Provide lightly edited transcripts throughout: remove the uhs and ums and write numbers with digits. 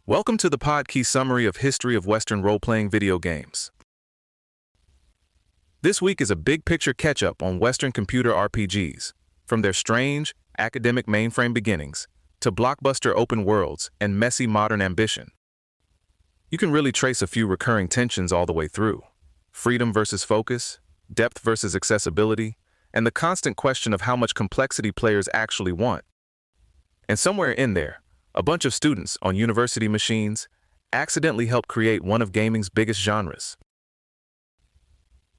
Welcome to the Podkey Summary of History of Western Role-Playing Video Games. This week is a big-picture catch-up on Western computer RPGs, from their strange, academic mainframe beginnings to blockbuster open worlds and messy modern ambition. You can really trace a few recurring tensions all the way through: freedom versus focus, depth versus accessibility, and the constant question of how much complexity players actually want. And somewhere in there, a bunch of students on university machines accidentally helped create one of gaming's biggest genres.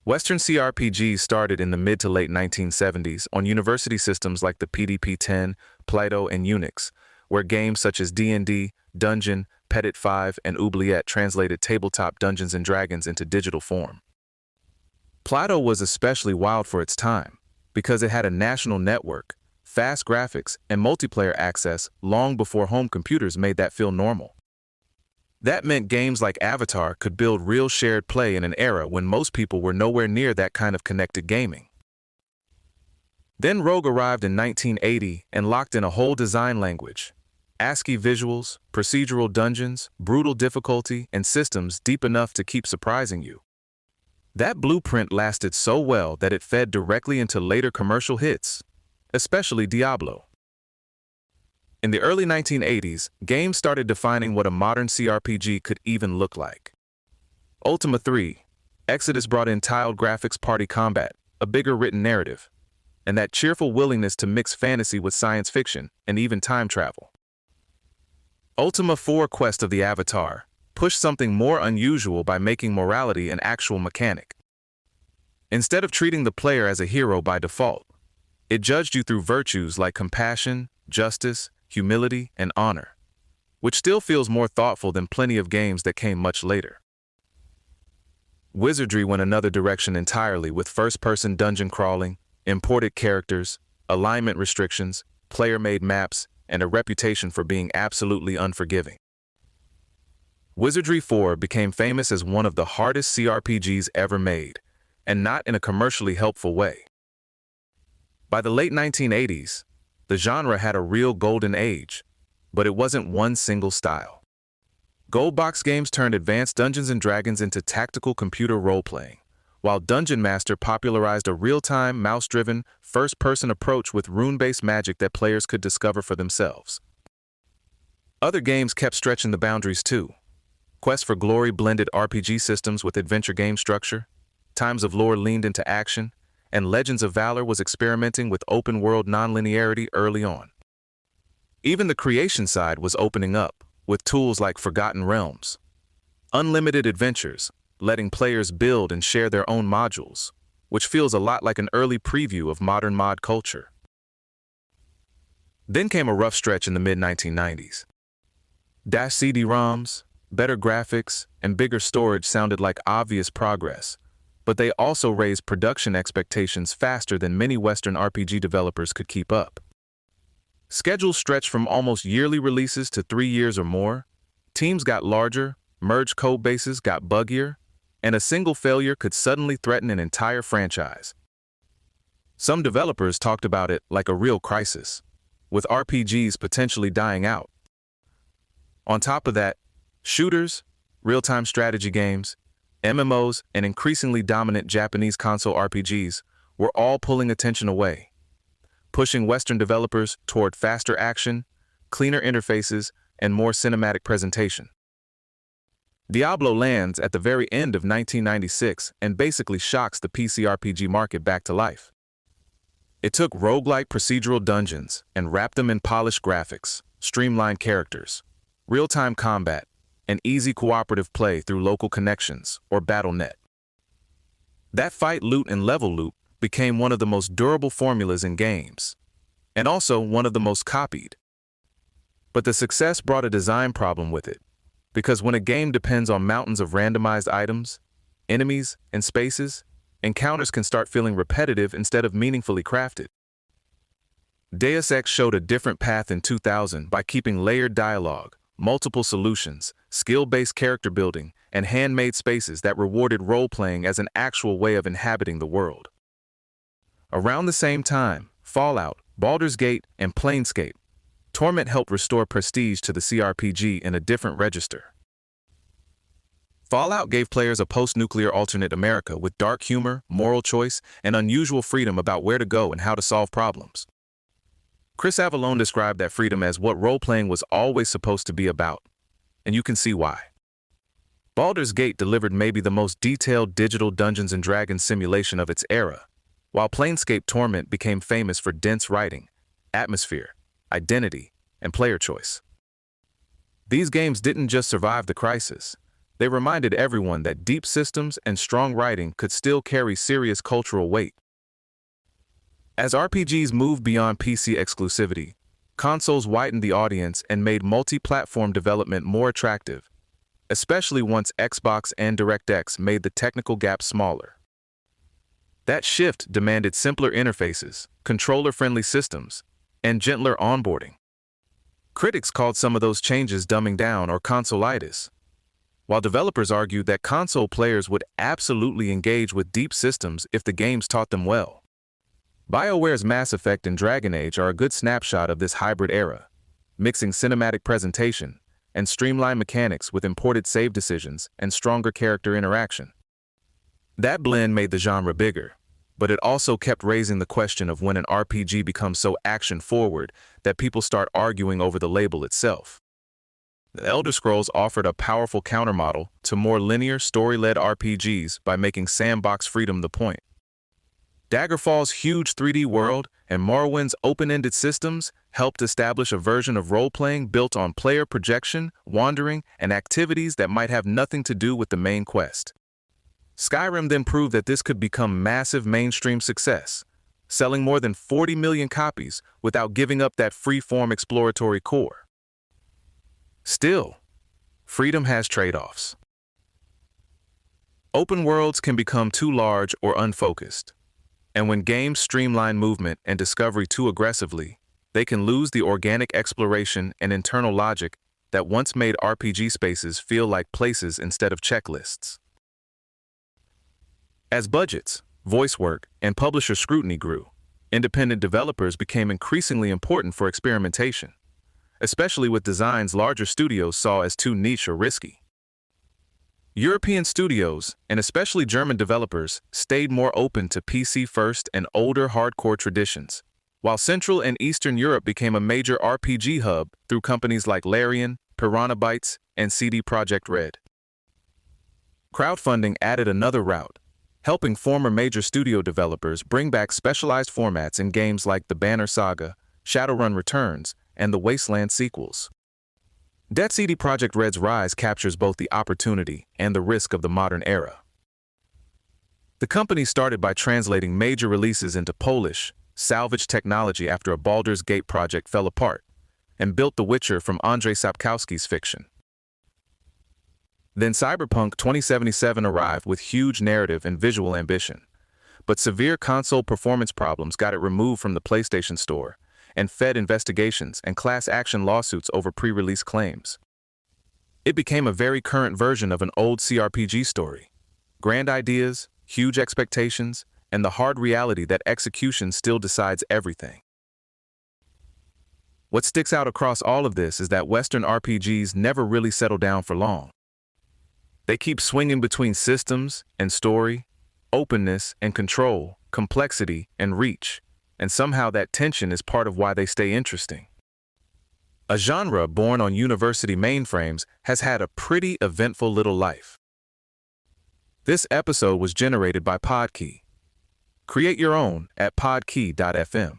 Western CRPGs started in the mid to late 1970s on university systems like the PDP-10, Plato, and Unix, where games such as D&D, Dungeon, Petit 5, and Oubliette translated tabletop Dungeons & Dragons into digital form. Plato was especially wild for its time because it had a national network, fast graphics, and multiplayer access long before home computers made that feel normal. That meant games like Avatar could build real shared play in an era when most people were nowhere near that kind of connected gaming. Then Rogue arrived in 1980 and locked in a whole design language: ASCII visuals, procedural dungeons, brutal difficulty, and systems deep enough to keep surprising you. That blueprint lasted so well that it fed directly into later commercial hits, especially Diablo. In the early 1980s, games started defining what a modern CRPG could even look like. Ultima 3, Exodus brought in tiled graphics, party combat, a bigger written narrative, and that cheerful willingness to mix fantasy with science fiction and even time travel. Ultima 4, Quest of the Avatar, pushed something more unusual by making morality an actual mechanic. Instead of treating the player as a hero by default, it judged you through virtues like compassion, justice, humility, and honor, which still feels more thoughtful than plenty of games that came much later. Wizardry went another direction entirely with first-person dungeon crawling, imported characters, alignment restrictions, player-made maps, and a reputation for being absolutely unforgiving. Wizardry 4 became famous as one of the hardest CRPGs ever made, and not in a commercially helpful way. By the late 1980s, the genre had a real golden age, but it wasn't one single style. Gold Box Games turned advanced Dungeons & Dragons into tactical computer role-playing, while Dungeon Master popularized a real-time, mouse-driven, first-person approach with rune-based magic that players could discover for themselves. Other games kept stretching the boundaries too. Quest for Glory blended RPG systems with adventure game structure, Times of Lore leaned into action, and Legends of Valor was experimenting with open-world nonlinearity early on. Even the creation side was opening up, with tools like Forgotten Realms. Unlimited adventures, letting players build and share their own modules, which feels a lot like an early preview of modern mod culture. Then came a rough stretch in the mid-1990s. CD-ROMs, better graphics, and bigger storage sounded like obvious progress, but they also raised production expectations faster than many Western RPG developers could keep up. Schedules stretched from almost yearly releases to 3 years or more, teams got larger, merged code bases got buggier, and a single failure could suddenly threaten an entire franchise. Some developers talked about it like a real crisis, with RPGs potentially dying out. On top of that, shooters, real-time strategy games, MMOs, and increasingly dominant Japanese console RPGs were all pulling attention away, pushing Western developers toward faster action, cleaner interfaces, and more cinematic presentation. Diablo lands at the very end of 1996 and basically shocks the PC RPG market back to life. It took roguelike procedural dungeons and wrapped them in polished graphics, streamlined characters, real-time combat, and easy cooperative play through local connections or Battle.net. That fight loot and level loop became one of the most durable formulas in games, and also one of the most copied. But the success brought a design problem with it, because when a game depends on mountains of randomized items, enemies, and spaces, encounters can start feeling repetitive instead of meaningfully crafted. Deus Ex showed a different path in 2000 by keeping layered dialogue, multiple solutions, skill-based character building, and handmade spaces that rewarded role-playing as an actual way of inhabiting the world. Around the same time, Fallout, Baldur's Gate, and Planescape Torment helped restore prestige to the CRPG in a different register. Fallout gave players a post-nuclear alternate America with dark humor, moral choice, and unusual freedom about where to go and how to solve problems. Chris Avallone described that freedom as what role-playing was always supposed to be about, and you can see why. Baldur's Gate delivered maybe the most detailed digital Dungeons & Dragons simulation of its era, while Planescape Torment became famous for dense writing, atmosphere, identity, and player choice. These games didn't just survive the crisis. They reminded everyone that deep systems and strong writing could still carry serious cultural weight. As RPGs moved beyond PC exclusivity, consoles widened the audience and made multi-platform development more attractive, especially once Xbox and DirectX made the technical gap smaller. That shift demanded simpler interfaces, controller-friendly systems, and gentler onboarding. Critics called some of those changes dumbing down or consolitis, while developers argued that console players would absolutely engage with deep systems if the games taught them well. BioWare's Mass Effect and Dragon Age are a good snapshot of this hybrid era, mixing cinematic presentation and streamlined mechanics with imported save decisions and stronger character interaction. That blend made the genre bigger, but it also kept raising the question of when an RPG becomes so action-forward that people start arguing over the label itself. The Elder Scrolls offered a powerful countermodel to more linear, story-led RPGs by making sandbox freedom the point. Daggerfall's huge 3D world and Morrowind's open-ended systems helped establish a version of role-playing built on player projection, wandering, and activities that might have nothing to do with the main quest. Skyrim then proved that this could become massive mainstream success, selling more than 40 million copies without giving up that free-form exploratory core. Still, freedom has trade-offs. Open worlds can become too large or unfocused, and when games streamline movement and discovery too aggressively, they can lose the organic exploration and internal logic that once made RPG spaces feel like places instead of checklists. As budgets, voice work, and publisher scrutiny grew, independent developers became increasingly important for experimentation, especially with designs larger studios saw as too niche or risky. European studios, and especially German developers, stayed more open to PC-first and older hardcore traditions, while Central and Eastern Europe became a major RPG hub through companies like Larian, Piranha Bytes, and CD Projekt Red. Crowdfunding added another route, helping former major studio developers bring back specialized formats in games like the Banner Saga, Shadowrun Returns, and the Wasteland sequels. CD Projekt Red's rise captures both the opportunity and the risk of the modern era. The company started by translating major releases into Polish, salvage technology after a Baldur's Gate project fell apart, and built The Witcher from Andrzej Sapkowski's fiction. Then Cyberpunk 2077 arrived with huge narrative and visual ambition, but severe console performance problems got it removed from the PlayStation Store and fed investigations and class action lawsuits over pre-release claims. It became a very current version of an old CRPG story. Grand ideas, huge expectations, and the hard reality that execution still decides everything. What sticks out across all of this is that Western RPGs never really settle down for long. They keep swinging between systems and story, openness and control, complexity and reach, and somehow that tension is part of why they stay interesting. A genre born on university mainframes has had a pretty eventful little life. This episode was generated by Podkey. Create your own at podkey.fm.